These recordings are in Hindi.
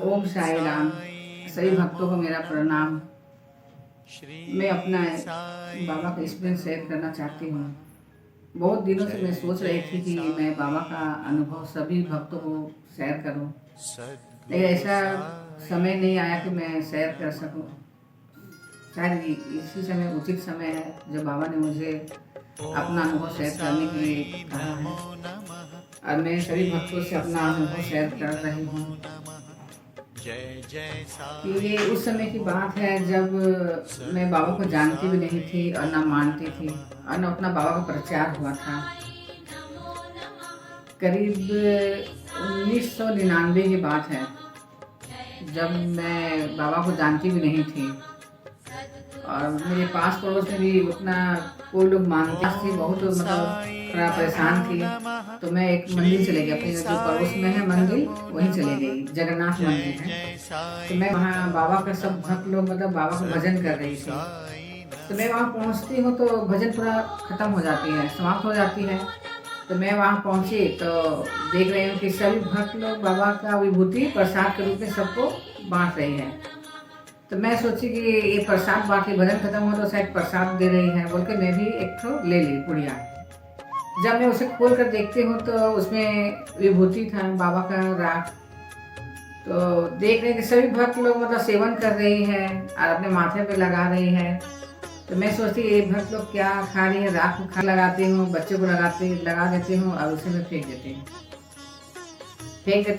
ओम साई राम। सभी भक्तों को मेरा प्रणाम। मैं अपना बाबा का एक्सपीरियंस शेयर करना चाहती हूँ। बहुत दिनों से मैं सोच रही थी कि मैं बाबा का अनुभव सभी भक्तों को शेयर करूँ, लेकिन ऐसा समय नहीं आया कि मैं शेयर कर सकूँ। शायद इसी समय उचित समय है जब बाबा ने मुझे अपना अनुभव शेयर करने के लिए कहा है, और मैं सभी भक्तों से अपना अनुभव शेयर कर रही हूँ। कि ये उस समय की बात है जब मैं बाबा को जानती भी नहीं थी और ना मानती थी, और न अपना बाबा का प्रचार हुआ था। करीब 1999 की बात है, जब मैं बाबा को जानती भी नहीं थी और मेरे पास पड़ोस में भी उतना कोई लोग मानते थे, बहुत मतलब थोड़ा परेशान थी। तो मैं एक मंदिर चले गई, अपने जो पड़ोस में है मंदिर वहीं चले गई, जगन्नाथ मंदिर है। तो मैं वहाँ बाबा का सब भक्त लोग मतलब बाबा का भजन कर रही थी। तो मैं वहाँ पहुँचती हूँ तो भजन पूरा खत्म हो जाती है, समाप्त हो जाती है। तो मैं वहाँ पहुँची तो देख रही हूँ कि सभी भक्त लोग बाबा का विभूति प्रसाद के रूप में सबको बांट रही है। तो मैं सोची कि ये प्रसाद बांट के भजन खत्म हो तो शायद प्रसाद दे रही है बोल के मैं भी एक ठो ले ली पुड़िया। जब मैं उसे खोल कर देखती हूँ तो उसमें विभूति था, बाबा का राख। तो देख रहे कि सभी भक्त लोग मतलब सेवन कर रही है और अपने माथे पे लगा रही है। तो मैं सोचती ये भक्त लोग क्या खा रही है, राख खा लगाती हूँ, बच्चे को लगा देती हूँ और उसे मैं फेंक देती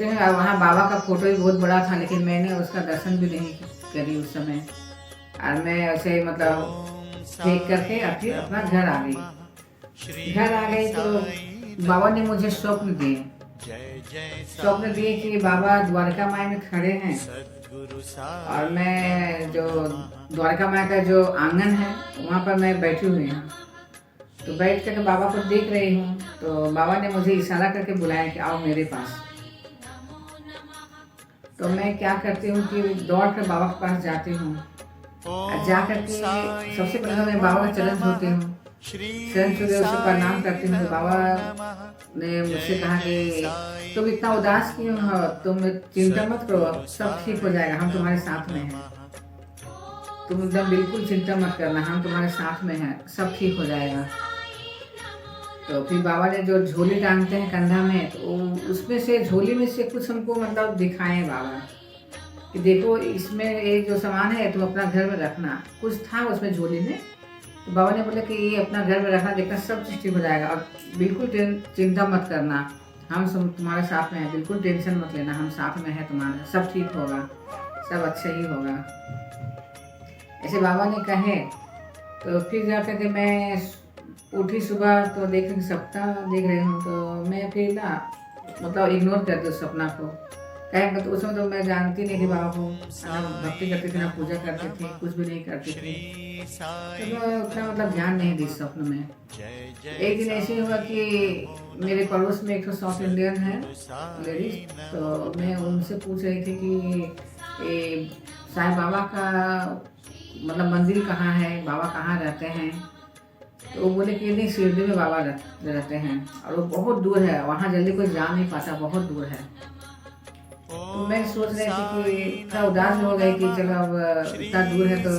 हूँ। और वहाँ बाबा का फोटो भी बहुत बड़ा था, लेकिन मैंने उसका दर्शन भी नहीं करी उस समय। और मैं ऐसे मतलब फेंक करके और फिर अपना घर आ गई। घर आ गई तो बाबा ने मुझे स्वप्न दिए। स्वप्न दिए कि बाबा द्वारका माई में खड़े हैं और मैं जो द्वारका माई का जो आंगन है वहाँ पर मैं बैठी हुई हूँ। तो बैठ करके बाबा को देख रही हूँ। तो बाबा ने मुझे इशारा करके बुलाया कि आओ मेरे पास। तो मैं क्या करती हूँ कि दौड़ कर बाबा के पास जाती हूँ। जा करके सबसे पहले मैं बाबा का चरण छूती हूँ। चरण छू के उसे प्रणाम करती हूँ। तो बाबा ने मुझसे कहा कि तुम इतना उदास क्यों हो, तुम चिंता मत करो, सब ठीक हो जाएगा, हम तुम्हारे साथ में हैं। तुम एकदम बिल्कुल चिंता मत करना, हम तुम्हारे साथ में हैं, सब ठीक हो जाएगा। तो फिर बाबा ने जो झोली टांगते हैं कंधा में, तो उसमें से झोली में से कुछ हमको मतलब दिखाए बाबा कि देखो इसमें ये जो सामान है तुम अपना घर में रखना। कुछ था उसमें झोली में। तो बाबा ने बोला कि ये अपना घर में रखना, देखना सब चीज़ ठीक हो जाएगा और बिल्कुल चिंता मत करना, हम सब तुम्हारे साथ में हैं, बिल्कुल टेंशन मत लेना, हम साथ में हैं तुम्हारे, सब ठीक होगा, सब अच्छा ही होगा, ऐसे बाबा ने कहे। तो फिर जाकर के मैं उठी सुबह तो देख रही सपना देख रही हूँ। तो मैं फिर ना मतलब इग्नोर कर दी उस सपना को। कहें तो उसमें तो मैं जानती नहीं थी बाबा को, ना भक्ति करती थी ना पूजा करती थी, कुछ भी नहीं करती थी। तो मैं उतना मतलब ध्यान नहीं दी स्वप्न में। एक दिन ऐसे हुआ कि मेरे पड़ोस में एक तो साउथ इंडियन है लेडीज। तो मैं उनसे पूछ रही थी कि साईं बाबा का मतलब मंदिर कहाँ है, बाबा कहाँ रहते हैं। तो वो बोले कि नहीं, शिरडी में बाबा रहते हैं और वो बहुत दूर है, वहाँ जल्दी कोई जा नहीं पाता, बहुत दूर है। तो मैं सोच रही थी कि थोड़ा उदास हो गई कि चलो अब इतना दूर है तो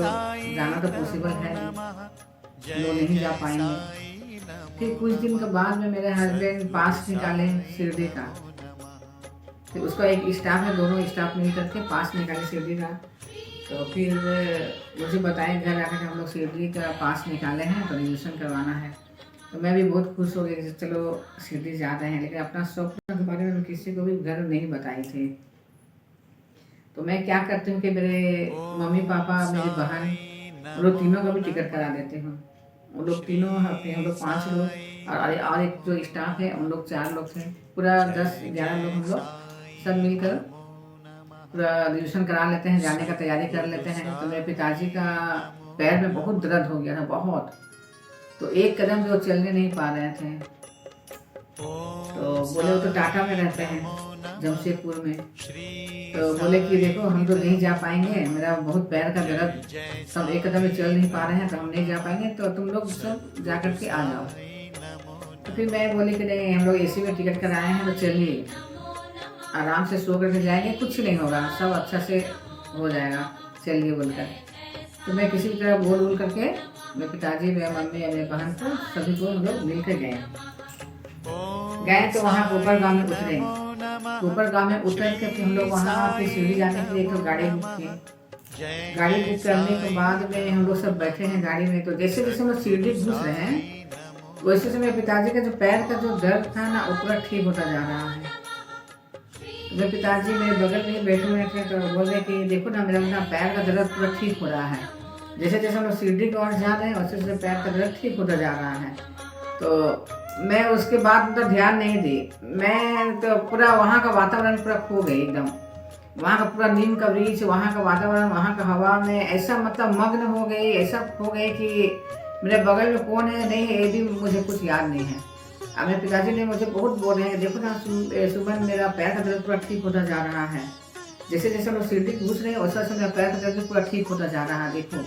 जाना तो पॉसिबल है नहीं, लोग नहीं जा पाएंगे। फिर कुछ दिन के बाद में मेरे हस्बैंड पास निकाले शिरडी का। फिर उसका एक स्टाफ है, दोनों स्टाफ मिल करके पास निकाले शिरडी का। तो फिर मुझे बताए घर आकर हम लोग शिरडी का पास निकाले हैं तो रजिस्ट्रेशन करवाना है। तो मैं भी बहुत खुश हो गई कि चलो शिरडी जा रहे हैं, लेकिन अपना स्वप्न के बारे में किसी को भी घर नहीं बताई थी। तो मैं क्या करती हूँ कि मेरे मम्मी पापा मेरी बहन उन लोग तीनों का भी टिकट करा देती हूँ। उन लोग तीनों होते हैं, हम लोग 5 लोग और एक जो स्टाफ है उन लोग 4 लोग थे, पूरा 10-11 लोग हम लोग सब मिलकर पूरा रिजर्वेशन करा लेते हैं, जाने का तैयारी कर लेते हैं। तो मेरे पिताजी का पैर में बहुत दर्द हो गया था, बहुत। तो एक कदम भी वो चलने नहीं पा रहे थे। तो बोले वो तो टाटा में रहते हैं, जमशेदपुर में। तो बोले कि देखो हम तो नहीं जा पाएंगे, मेरा बहुत पैर का दर्द, सब एक कदम भी चल नहीं पा रहे हैं, तो हम नहीं जा पाएंगे, तो तुम लोग सब जा कर के आ जाओ। तो फिर मैं बोली कि नहीं, हम लोग एसी में टिकट कराए हैं तो चलिए। आराम से सो करके जाएंगे, कुछ नहीं होगा, सब अच्छा से हो जाएगा, चलिए बोलकर। तो मैं किसी भी तरह बोल करके मेरे पिताजी, मेरे मम्मी या मेरे बहन को, सभी को हम लोग मिलकर गए तो वहाँ ऊपर गाँव में उतरे। ऊपर गाँव में उतर के फिर हम लोग वहाँ पे सीढ़ी जाने के लिए एक गाड़ी बुक की। गाड़ी बुक करने के बाद में हम लोग सब बैठे हैं गाड़ी में। तो जैसे जैसे हम लोग सीढ़ी घुस रहे हैं वैसे से मेरे पिताजी का जो पैर का जो दर्द था ना वो पूरा ठीक होता जा रहा है। तो मेरे पिताजी मेरे बगल में बैठे हुए थे तो बोल रहे कि देखो ना मेरा पैर का दर्द पूरा ठीक हो रहा है। जैसे जैसे हम लोग सीढ़ी की ओर जा रहे हैं वैसे वैसे पैर का दर्द ठीक होता जा रहा है। तो मैं उसके बाद मतलब ध्यान नहीं दी, मैं तो पूरा वहाँ का वातावरण पूरा खो गई एकदम। वहाँ का पूरा नीम का वृक्ष, वहाँ का वातावरण, वहाँ का हवा में ऐसा मतलब मग्न हो गई, ऐसा हो गई कि मेरे बगल में कौन है नहीं है ये भी मुझे कुछ याद नहीं है। अब मेरे पिताजी ने मुझे बहुत बोले हैं देखो ना सुमन मेरा पैर का दर्द पूरा ठीक होता जा रहा है। जैसे जैसे हम लोग सीढ़ी घुस रहे हैं वैसा वैसे मेरा पैर का दर्द पूरा ठीक होता जा रहा है देखो।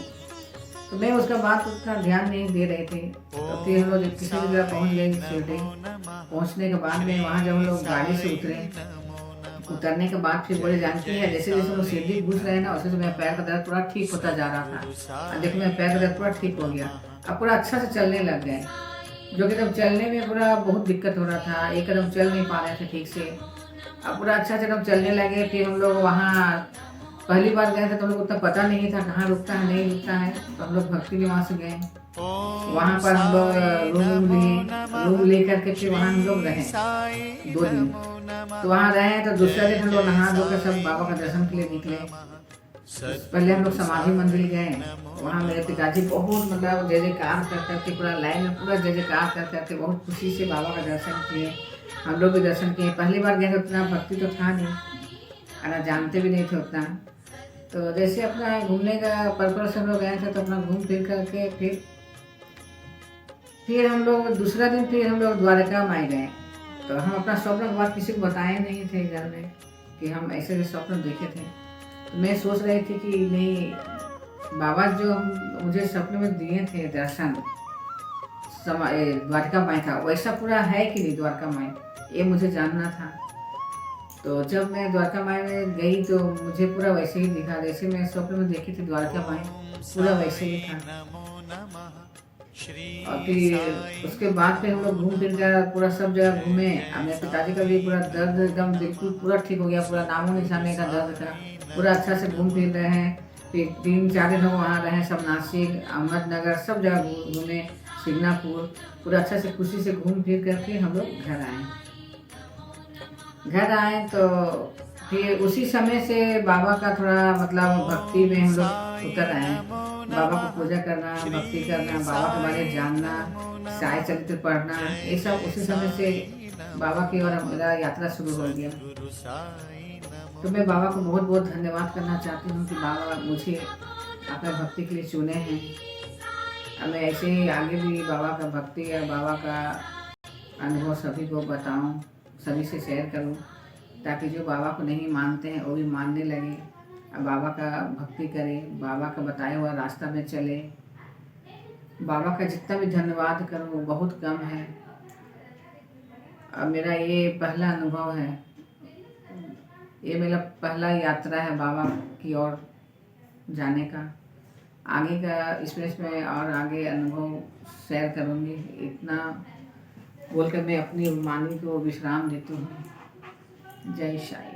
तो मैं उसका बात उतना ध्यान नहीं दे रहे थे। तो फिर हम लोग किसी भी जगह पहुँच गए सीढ़ी। पहुँचने के बाद में वहाँ जब हम लोग गाड़ी से उतरने के बाद फिर बोले जानती है जैसे जैसे हम लोग सीढ़ी घुस रहे हैं ना वैसे मेरा पैर का दर्द पूरा ठीक होता जा रहा था। देखो मेरा पैर का दर्द पूरा ठीक हो गया, अब पूरा अच्छा से चलने लग गए। जो कि तब चलने में पूरा बहुत दिक्कत हो रहा था, एक कदम चल नहीं पा रहे थे ठीक से। अब पूरा अच्छा से कदम चलने लगे। फिर हम लोग वहाँ पहली बार गए थे तो हम लोग उतना पता नहीं था कहाँ रुकता है नहीं रुकता है। तो हम लोग भक्ति निवास से गए, वहाँ पर हम लोग रूम ले करके फिर वहाँ हम लोग रहे 2 दिन। तो वहाँ रहे तो दूसरा दिन हम लोग नहा धोकर सब बाबा का दर्शन के लिए निकले। पहले हम लोग समाधि मंदिर गए, वहाँ मेरे पिताजी बहुत मतलब जय जयकार कर करके पूरा लाइन में पूरा जय जयकार कर करके बहुत खुशी से बाबा का दर्शन किए। हम लोग भी दर्शन किए। पहली बार गए तो उतना भक्ति तो था नहीं, ना जानते भी नहीं थे उतना। तो जैसे अपना घूमने का पर्पज से हम लोग गए थे तो अपना घूम फिर करके फिर हम लोग दूसरा दिन फिर हम लोग द्वारका माई गए। तो हम अपना स्वप्न की बात किसी को बताए नहीं थे घर में कि हम ऐसे भी स्वप्न देखे थे। तो मैं सोच रही थी कि नहीं बाबा जो मुझे सपने में दिए थे दर्शन द्वारका माई का वैसा पूरा है कि नहीं द्वारका माई, ये मुझे जानना था। तो जब मैं द्वारका माई में गई तो मुझे पूरा वैसे ही दिखा जैसे मैं स्वप्न में देखी थी द्वारका माई, पूरा वैसे ही था। और फिर उसके बाद फिर हम लोग घूम फिर कर पूरा सब जगह घूमे। मेरे पिताजी का भी पूरा दर्द एकदम बिल्कुल पूरा ठीक हो गया, पूरा नामो निशाने का दर्द था, पूरा अच्छा से घूम फिर रहे हैं। फिर 3-4 दिन हम वहाँ रहे, सब नासिक अहमदनगर सब जगह घूमे, सिग्नापुर पूरा अच्छा से खुशी से घूम फिर करके हम लोग घर आए। तो फिर उसी समय से बाबा का थोड़ा मतलब भक्ति में हम लोग उतर आए। बाबा को पूजा करना, भक्ति करना, बाबा के बारे में जानना, साई चरित्र पढ़ना, ये सब उसी समय से बाबा की ओर मेरा यात्रा शुरू हो गया। तो मैं बाबा को बहुत बहुत धन्यवाद करना चाहती हूँ कि बाबा मुझे अपने भक्ति के लिए चुने हैं। अब मैं ऐसे ही आगे भी बाबा का भक्ति या बाबा का अनुभव सभी को बताऊँ, सभी से शेयर करूँ, ताकि जो बाबा को नहीं मानते हैं वो भी मानने लगे, बाबा का भक्ति करें, बाबा का बताया हुआ रास्ता में चले। बाबा का जितना भी धन्यवाद करूँ वो बहुत कम है। अब मेरा ये पहला अनुभव है, ये मेरा पहला यात्रा है बाबा की ओर जाने का। आगे का इसमें मैं और आगे अनुभव शेयर करूँगी। इतना बोलकर मैं अपनी वाणी को विश्राम देती हूँ। जय साई।